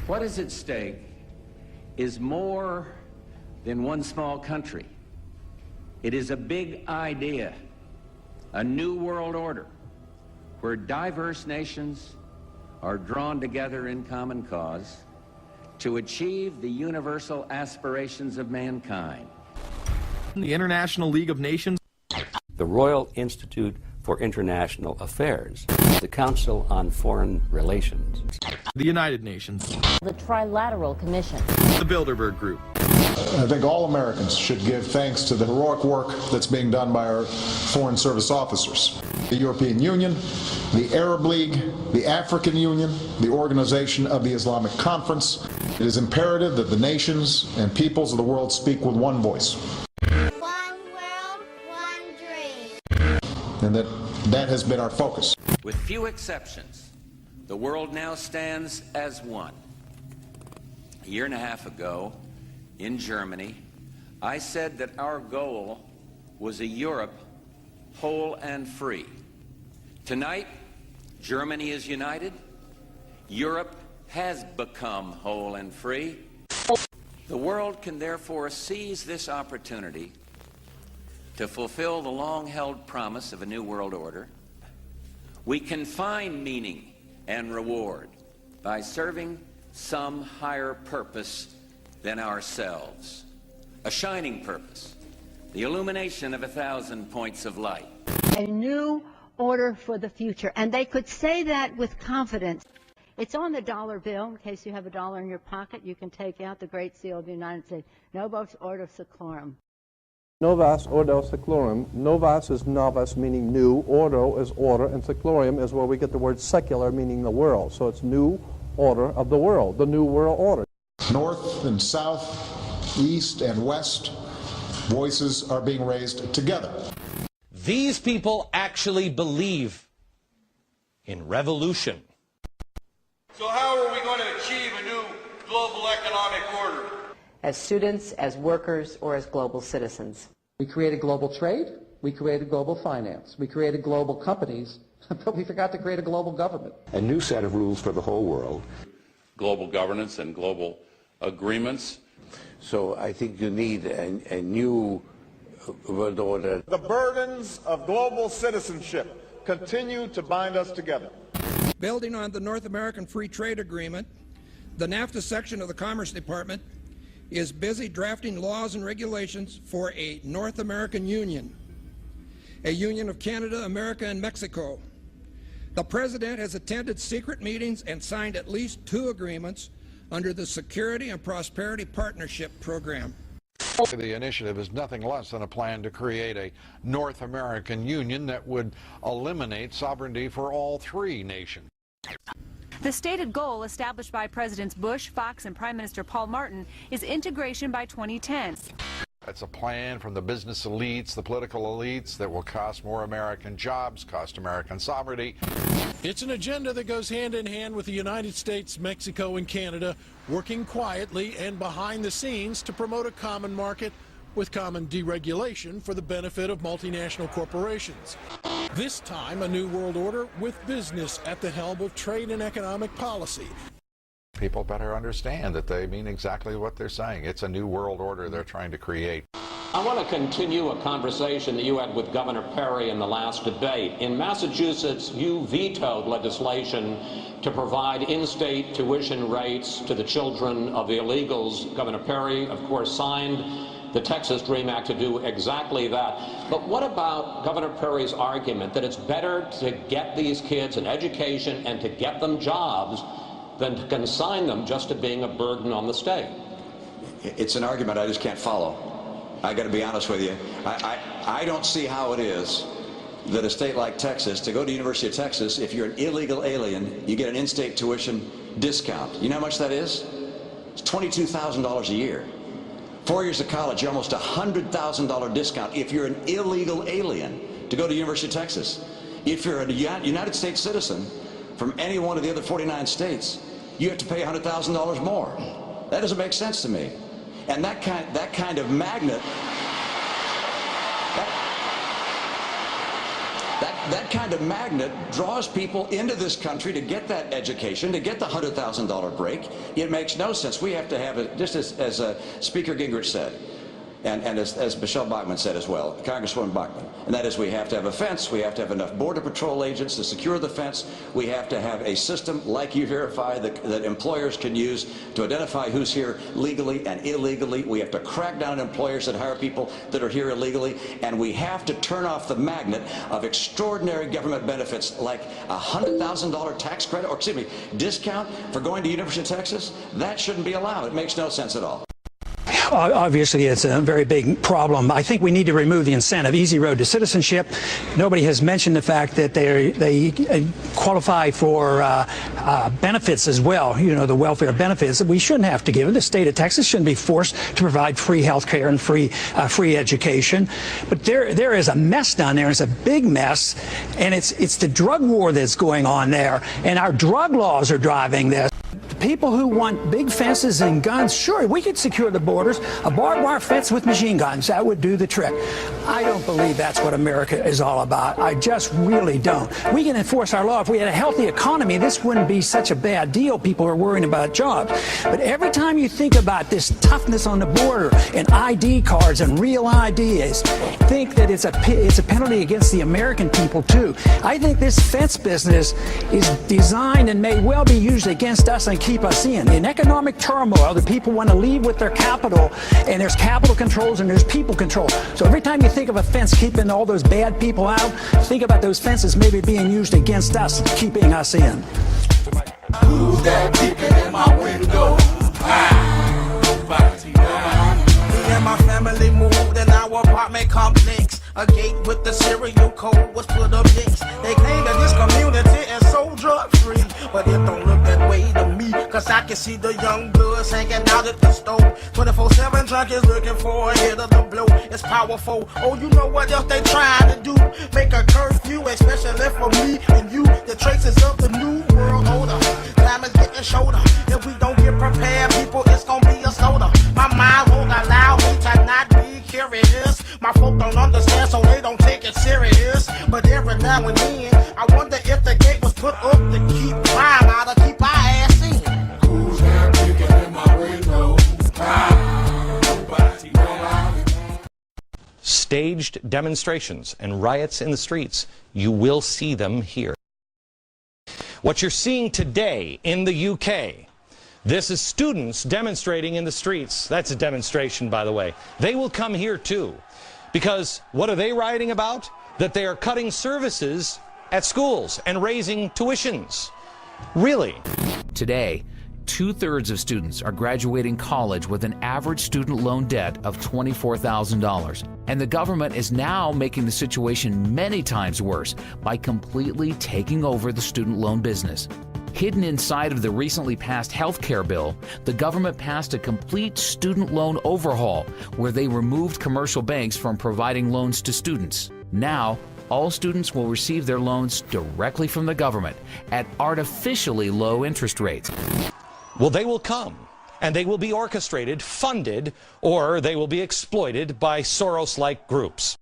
What is at stake is more than one small country. It is a big idea, a new world order, where diverse nations are drawn together in common cause to achieve the universal aspirations of mankind. The International League of Nations, the Royal Institute for International Affairs, the Council on Foreign Relations, the United Nations, the Trilateral Commission, the Bilderberg Group. I think all Americans should give thanks to the heroic work that's being done by our Foreign Service officers. The European Union, the Arab League, the African Union, the Organization of the Islamic Conference. It is imperative that the nations and peoples of the world speak with one voice. One world, one dream. And that has been our focus. With few exceptions, the world now stands as one. A year and a half ago, in Germany, I said that our goal was a Europe whole and free. Tonight, Germany is united. Europe has become whole and free. The world can therefore seize this opportunity to fulfill the long-held promise of a new world order. We can find meaning and reward by serving some higher purpose than ourselves. A shining purpose, the illumination of 1,000 points of light. A new order for the future, and they could say that with confidence. It's on the dollar bill. In case you have a dollar in your pocket, you can take out the Great Seal of the United States. Novus Ordo Seclorum. Novus Ordo Seclorum. Novus is novus, meaning new. Ordo is order, and seclorum is where we get the word secular, meaning the world. So it's new order of the world, the new world order. North and south, east and west, voices are being raised together. These people actually believe in revolution. So how are we going to achieve a new global economic order? As students, as workers, or as global citizens. We created global trade, we created global finance, we created global companies, but we forgot to create a global government. A new set of rules for the whole world. Global governance and global agreements. So I think you need a new world order. The burdens of global citizenship continue to bind us together. Building on the North American Free Trade Agreement, the NAFTA section of the Commerce Department is busy drafting laws and regulations for a North American Union, a union of Canada, America, and Mexico. The President has attended secret meetings and signed at least 2 agreements under the Security and Prosperity Partnership Program. The initiative is nothing less than a plan to create a North American Union that would eliminate sovereignty for all 3 nations. The stated goal established by Presidents Bush, Fox, and Prime Minister Paul Martin is integration by 2010. It's a plan from the business elites, the political elites, that will cost more American jobs, cost American sovereignty. It's an agenda that goes hand in hand with the United States, Mexico, and Canada, working quietly and behind the scenes to promote a common market with common deregulation for the benefit of multinational corporations. This time, a new world order with business at the helm of trade and economic policy. People better understand that they mean exactly what they're saying. It's a new world order they're trying to create. I want to continue a conversation that you had with Governor Perry in the last debate. In Massachusetts, you vetoed legislation to provide in-state tuition rates to the children of the illegals. Governor Perry, of course, signed the Texas DREAM Act to do exactly that. But what about Governor Perry's argument that it's better to get these kids an education and to get them jobs than to consign them just to being a burden on the state? It's an argument I just can't follow. I got to be honest with you. I don't see how it is that a state like Texas, to go to the University of Texas, if you're an illegal alien, you get an in-state tuition discount. You know how much that is? It's $22,000 a year. 4 years of college, you're almost $100,000 discount if you're an illegal alien to go to the University of Texas. If you're a United States citizen from any one of the other 49 states, you have to pay $100,000 more. That doesn't make sense to me. And that kind of magnet, That kind of magnet draws people into this country to get that education, to get the $100,000 break. It makes no sense. We have to have it, just as Speaker Gingrich said, and as Michelle Bachmann said as well, Congresswoman Bachmann, and that is we have to have a fence, we have to have enough Border Patrol agents to secure the fence, we have to have a system like E-Verify that employers can use to identify who's here legally and illegally. We have to crack down on employers that hire people that are here illegally, and we have to turn off the magnet of extraordinary government benefits like a $100,000 tax credit, or excuse me, discount for going to University of Texas. That shouldn't be allowed. It makes no sense at all. Obviously, it's a very big problem. I think we need to remove the incentive, easy road to citizenship. Nobody has mentioned the fact that they qualify for benefits as well, you know, the welfare benefits that we shouldn't have to give them. The state of Texas shouldn't be forced to provide free health care and free education. But there is a mess down there. It's a big mess, and it's the drug war that's going on there, and our drug laws are driving this. People who want big fences and guns, sure, we could secure the borders. A barbed wire fence with machine guns, that would do the trick. I don't believe that's what America is all about. I just really don't. We can enforce our law. If we had a healthy economy, this wouldn't be such a bad deal. People are worrying about jobs. But every time you think about this toughness on the border and ID cards and real IDs, think that it's a penalty against the American people, too. I think this fence business is designed and may well be used against us and keep us in economic turmoil. The people want to leave with their capital, and there's capital controls and there's people control. So every time you think of a fence keeping all those bad people out, think about those fences maybe being used against us, keeping us in. Who's that peeking in my window? Me and my family moved in our apartment complex. A gate with the serial code was put up next. They claim that this community is so drug-free, but it don't look that way to me, cause I can see the young bloods hanging out at the stove. 24/7 junkies looking for a hit of the blow. It's powerful. Oh, you know what else they trying to do? Make a curfew, especially for me and you. The traces of the new world order. Time is getting shorter. If we don't get prepared, people, it's gonna be a slaughter. My mind won't allow me to not be curious. My folk don't understand, so they don't take it serious. But every now and then, I wonder if the gate was put up to keep crime out or keep our ass in. Who's that peeking in my window? Staged demonstrations and riots in the streets, you will see them here. What you're seeing today in the UK, this is students demonstrating in the streets. That's a demonstration, by the way. They will come here too. Because what are they rioting about? That they are cutting services at schools and raising tuitions. Really? Today, 2/3 of students are graduating college with an average student loan debt of $24,000. And the government is now making the situation many times worse by completely taking over the student loan business. Hidden inside of the recently passed health care bill, the government passed a complete student loan overhaul where they removed commercial banks from providing loans to students. Now, all students will receive their loans directly from the government at artificially low interest rates. Well, they will come, and they will be orchestrated, funded, or they will be exploited by Soros-like groups.